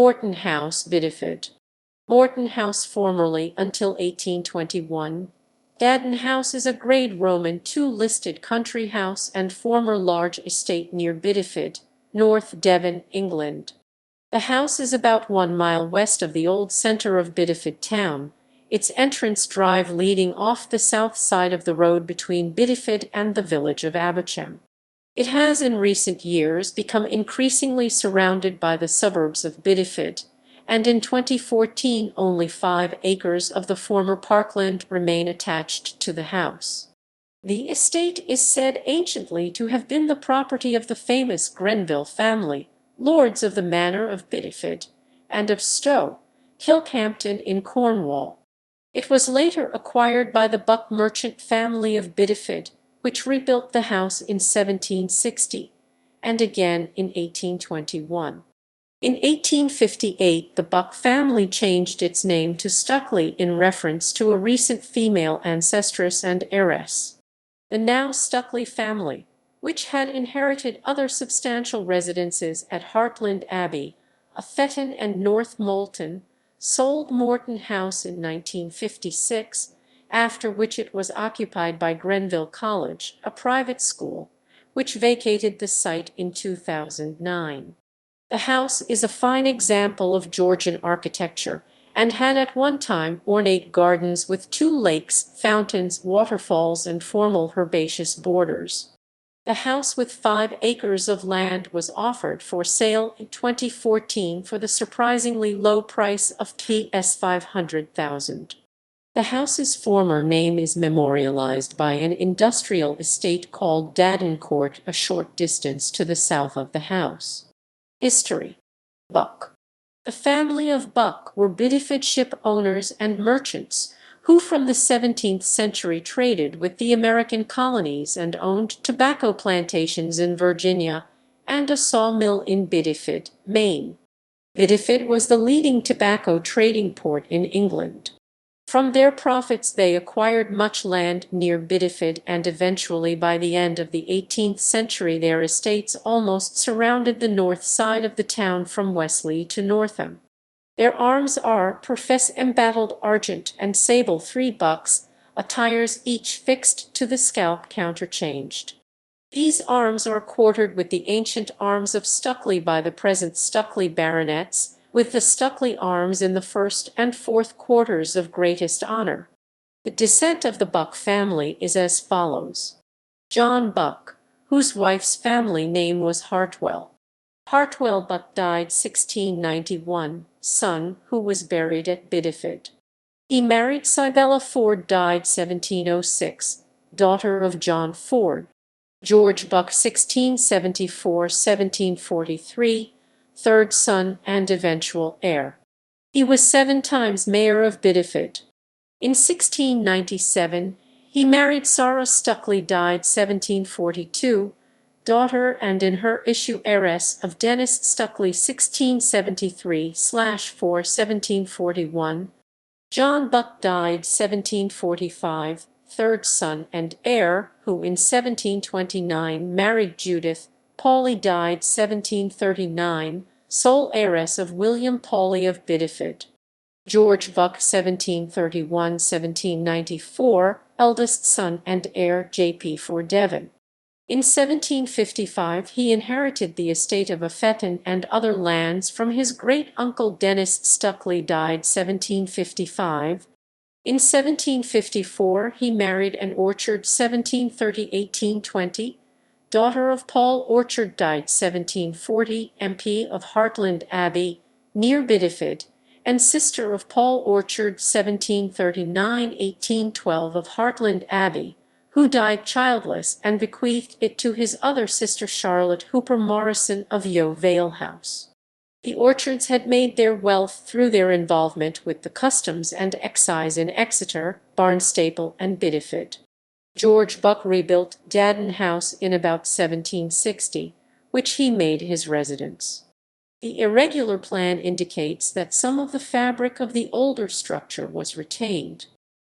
Moreton House, Bideford. Moreton House formerly until 1821. Daddon House is a Grade Roman II listed country house and former large estate near Bideford, North Devon, England. The house is about 1 mile west of the old centre of Bideford town, its entrance drive leading off the south side of the road between Bideford and the village of Aberchem. It has in recent years become increasingly surrounded by the suburbs of Bideford, and in 2014 only 5 acres of the former parkland remain attached to the house. The estate is said anciently to have been the property of the famous Grenville family, lords of the manor of Bideford, and of Stow, Kilcampton in Cornwall. It was later acquired by the Buck merchant family of Bideford, which rebuilt the house in 1760, and again in 1821. In 1858 the Buck family changed its name to Stucley in reference to a recent female ancestress and heiress. The now Stucley family, which had inherited other substantial residences at Hartland Abbey, Affeton and North Molton, sold Moreton House in 1956, after which it was occupied by Grenville College, a private school, which vacated the site in 2009. The house is a fine example of Georgian architecture and had at one time ornate gardens with 2 lakes, fountains, waterfalls, and formal herbaceous borders. The house with 5 acres of land was offered for sale in 2014 for the surprisingly low price of Rs. $500,000. The house's former name is memorialised by an industrial estate called Daddon Court a short distance to the south of the house. History. Buck. The family of Buck were Bideford ship owners and merchants who from the 17th century traded with the American colonies and owned tobacco plantations in Virginia and a sawmill in Bideford, Maine. Bideford was the leading tobacco trading port in England. From their profits they acquired much land near Bideford, and eventually by the end of the 18th century their estates almost surrounded the north side of the town from Wesley to Northam. Their arms are profess embattled argent and sable 3 bucks, attires each fixed to the scalp counterchanged. These arms are quartered with the ancient arms of Stucley by the present Stucley baronets, with the Stucley arms in the 1st and 4th quarters of greatest honour. The descent of the Buck family is as follows. John Buck, whose wife's family name was Hartwell. Hartwell Buck died 1691, son, who was buried at Bideford. He married Cybella Ford, died 1706, daughter of John Ford. George Buck 1674–1743, 3rd son and eventual heir. He was 7 times mayor of Bideford. In 1697 he married Sarah Stucley, died 1742, daughter and in her issue heiress of Dennis Stucley 1673/4–1741. John Buck died 1745, 3rd son and heir, who in 1729 married Judith. Pauley died 1739, sole heiress of William Pauley of Bideford. George Buck 1731–1794, eldest son and heir, J.P. for Devon. In 1755 he inherited the estate of Affeton and other lands from his great-uncle Dennis Stucley, died 1755. In 1754 he married an Orchard 1730–1820, daughter of Paul Orchard, died 1740, MP of Hartland Abbey, near Bideford, and sister of Paul Orchard 1739–1812 of Hartland Abbey, who died childless and bequeathed it to his other sister Charlotte Hooper Morrison of Yeovil Vale House. The Orchards had made their wealth through their involvement with the customs and excise in Exeter, Barnstaple, and Bideford. George Buck rebuilt Daddon House in about 1760, which he made his residence. The irregular plan indicates that some of the fabric of the older structure was retained.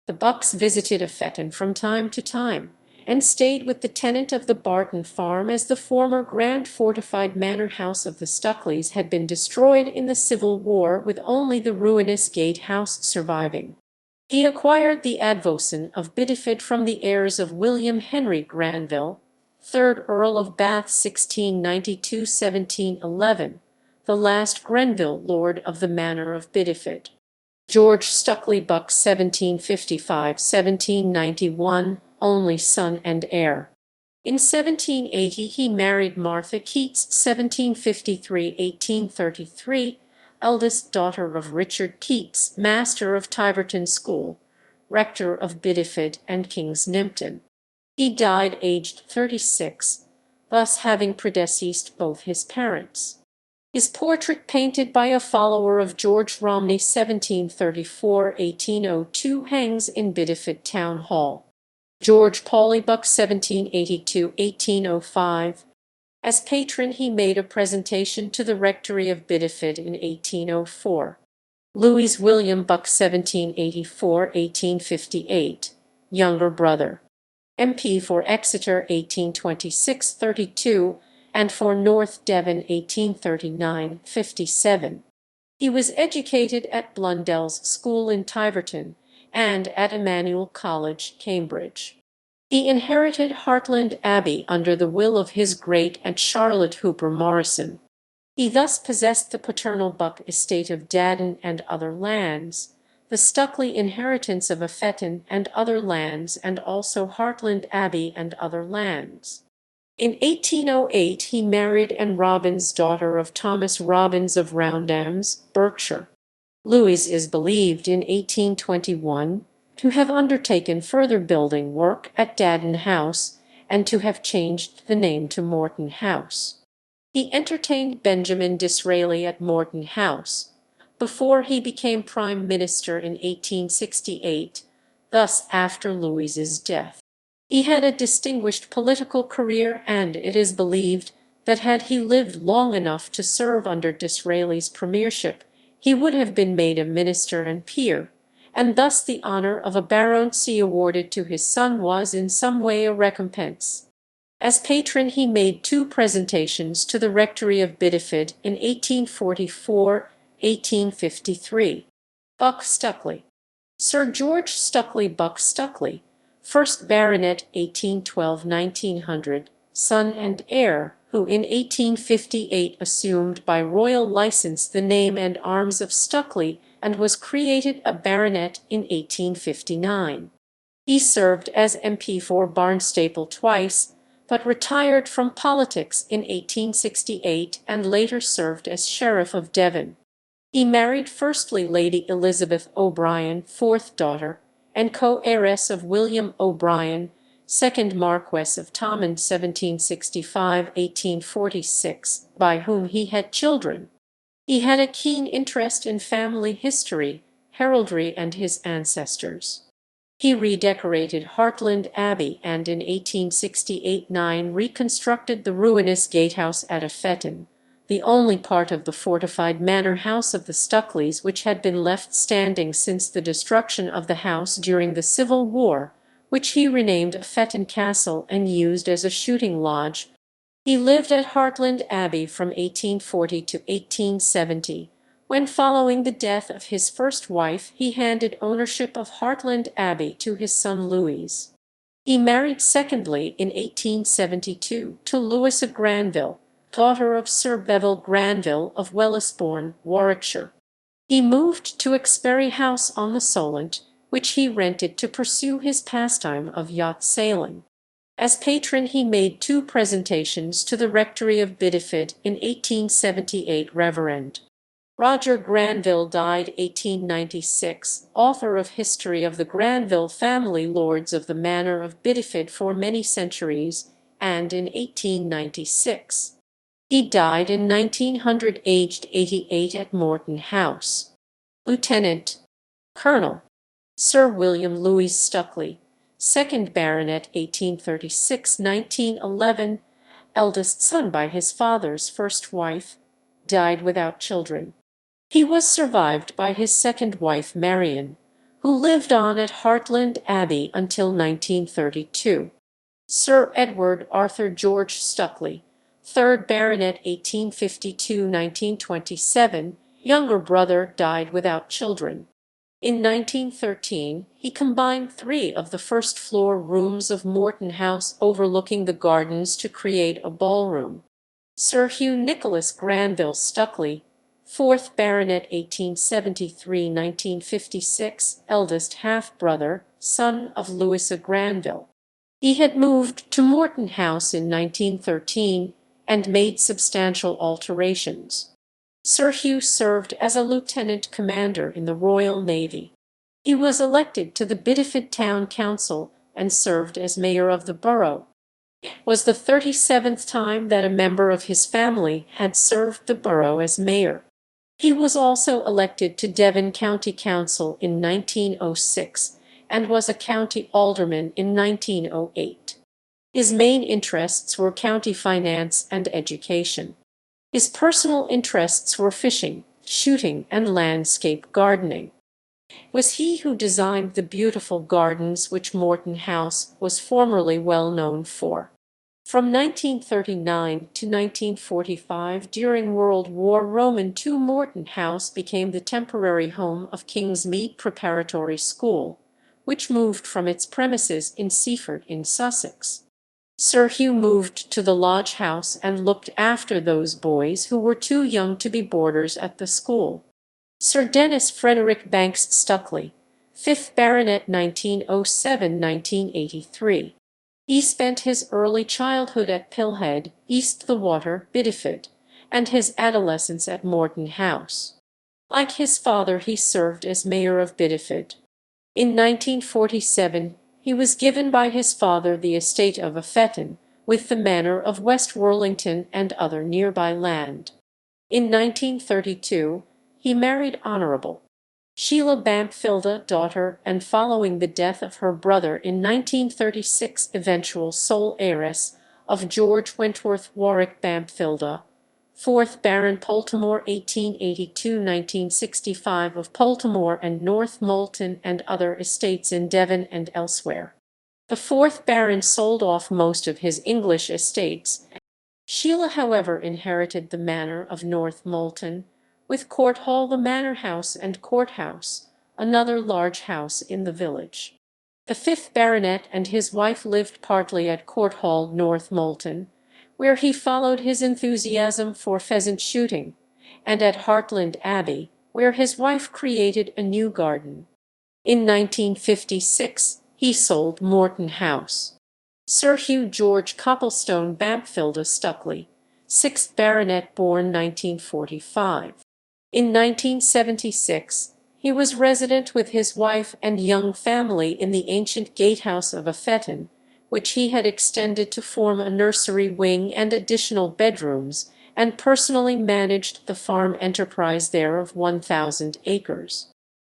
The Bucks visited Affeton from time to time, and stayed with the tenant of the Barton farm as the former grand fortified manor house of the Stucleys had been destroyed in the Civil War, with only the ruinous gatehouse surviving. He acquired the advowson of Bideford from the heirs of William Henry Grenville, 3rd Earl of Bath 1692–1711, the last Grenville lord of the manor of Bideford. George Stucley Buck 1755–1791, only son and heir. In 1780 he married Martha Keats 1753–1833, eldest daughter of Richard Keats, master of Tiverton School, rector of Bideford and King's Nympton. He died aged 36, thus having predeceased both his parents. His portrait, painted by a follower of George Romney 1734–1802, hangs in Bideford Town Hall. George Pauley Buck 1782–1805. As patron he made a presentation to the rectory of Bideford in 1804. Louis William Buck 1784–1858, younger brother. MP for Exeter 1826–32, and for North Devon 1839–57. He was educated at Blundell's School in Tiverton and at Emmanuel College, Cambridge. He inherited Hartland Abbey under the will of his great-aunt Charlotte Hooper Morrison. He thus possessed the paternal Buck estate of Daddon and other lands, the Stucley inheritance of Affeton and other lands, and also Hartland Abbey and other lands. In 1808 he married Anne Robbins, daughter of Thomas Robbins of Roundams, Berkshire. Louis is believed in 1821 to have undertaken further building work at Daddon House, and to have changed the name to Moreton House. He entertained Benjamin Disraeli at Moreton House before he became Prime Minister in 1868, thus after Louis's death. He had a distinguished political career, and it is believed that had he lived long enough to serve under Disraeli's premiership, he would have been made a minister and peer, and thus the honour of a baronetcy awarded to his son was in some way a recompense. As patron he made 2 presentations to the rectory of Bideford in 1844–1853. Buck Stucley. Sir George Stucley Buck Stucley, 1st Baronet 1812–1900, son and heir, who in 1858 assumed by royal licence the name and arms of Stucley and was created a baronet in 1859. He served as MP for Barnstaple twice, but retired from politics in 1868 and later served as Sheriff of Devon. He married firstly Lady Elizabeth O'Brien, 4th daughter, and co-heiress of William O'Brien, 2nd Marquess of Thomond 1765–1846, by whom he had children. He had a keen interest in family history, heraldry, and his ancestors. He redecorated Hartland Abbey and in 1868–9 reconstructed the ruinous gatehouse at Affeton, the only part of the fortified manor house of the Stucleys which had been left standing since the destruction of the house during the Civil War, which he renamed Affeton Castle and used as a shooting lodge. He lived at Hartland Abbey from 1840 to 1870, when following the death of his first wife he handed ownership of Hartland Abbey to his son Louis. He married secondly in 1872 to Louisa Granville, daughter of Sir Bevil Granville of Wellisbourne, Warwickshire. He moved to Exbury House on the Solent, which he rented to pursue his pastime of yacht sailing. As patron he made 2 presentations to the rectory of Bideford in 1878. Reverend Roger Granville died 1896, author of History of the Granville family, lords of the manor of Bideford for many centuries, and in 1896. He died in 1900 aged 88 at Moreton House. Lieutenant Colonel Sir William Louis Stucley, 2nd Baronet 1836–1911, eldest son by his father's first wife, died without children. He was survived by his second wife Marion, who lived on at Hartland Abbey until 1932. Sir Edward Arthur George Stucley, 3rd Baronet 1852–1927, younger brother, died without children. In 1913 he combined 3 of the first-floor rooms of Moreton House overlooking the gardens to create a ballroom. Sir Hugh Nicholas Grenville Stucley, 4th Baronet 1873–1956, eldest half-brother, son of Louisa Grenville. He had moved to Moreton House in 1913 and made substantial alterations. Sir Hugh served as a lieutenant commander in the Royal Navy. He was elected to the Bideford Town Council and served as mayor of the borough. It was the 37th time that a member of his family had served the borough as mayor. He was also elected to Devon County Council in 1906 and was a county alderman in 1908. His main interests were county finance and education. His personal interests were fishing, shooting, and landscape gardening. It was he who designed the beautiful gardens which Moreton House was formerly well known for. From 1939 to 1945, during World War II, Moreton House became the temporary home of Kingsmead Preparatory School, which moved from its premises in Seaford in Sussex. Sir Hugh moved to the Lodge House and looked after those boys who were too young to be boarders at the school. Sir Dennis Frederick Banks Stucley, 5th Baronet 1907–1983. He spent his early childhood at Pilhead, East the Water, Bideford, and his adolescence at Moreton House. Like his father, he served as mayor of Bideford. In 1947, he was given by his father the estate of Affeton, with the manor of West Worlington and other nearby land. In 1932, he married Honourable Sheila Bampfylde, daughter, and following the death of her brother in 1936, eventual sole heiress of George Wentworth Warwick Bampfylde, 4th Baron Poltimore 1882–1965 of Poltimore and North Molton and other estates in Devon and elsewhere. The 4th Baron sold off most of his English estates. Sheila, however, inherited the manor of North Molton, with Court Hall, the manor house, and courthouse, another large house in the village. The 5th Baronet and his wife lived partly at Court Hall, North Molton, where he followed his enthusiasm for pheasant shooting, and at Hartland Abbey, where his wife created a new garden. In 1956, he sold Moreton House. Sir Hugh George Copplestone Bampfylde Stucley, 6th Baronet, born 1945. In 1976, he was resident with his wife and young family in the ancient gatehouse of Affeton, which he had extended to form a nursery wing and additional bedrooms, and personally managed the farm enterprise there of 1,000 acres.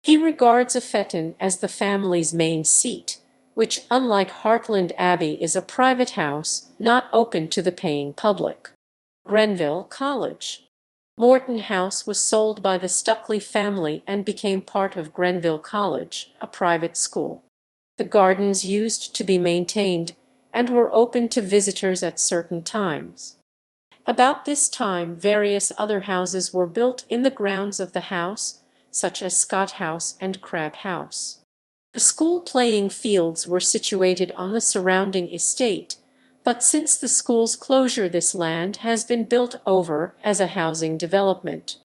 He regards Affeton as the family's main seat, which, unlike Hartland Abbey, is a private house, not open to the paying public. Grenville College. Moreton House was sold by the Stucley family and became part of Grenville College, a private school. The gardens used to be maintained and were open to visitors at certain times. About this time, various other houses were built in the grounds of the house, such as Scott House and Crab House. The school playing fields were situated on the surrounding estate, but since the school's closure this land has been built over as a housing development.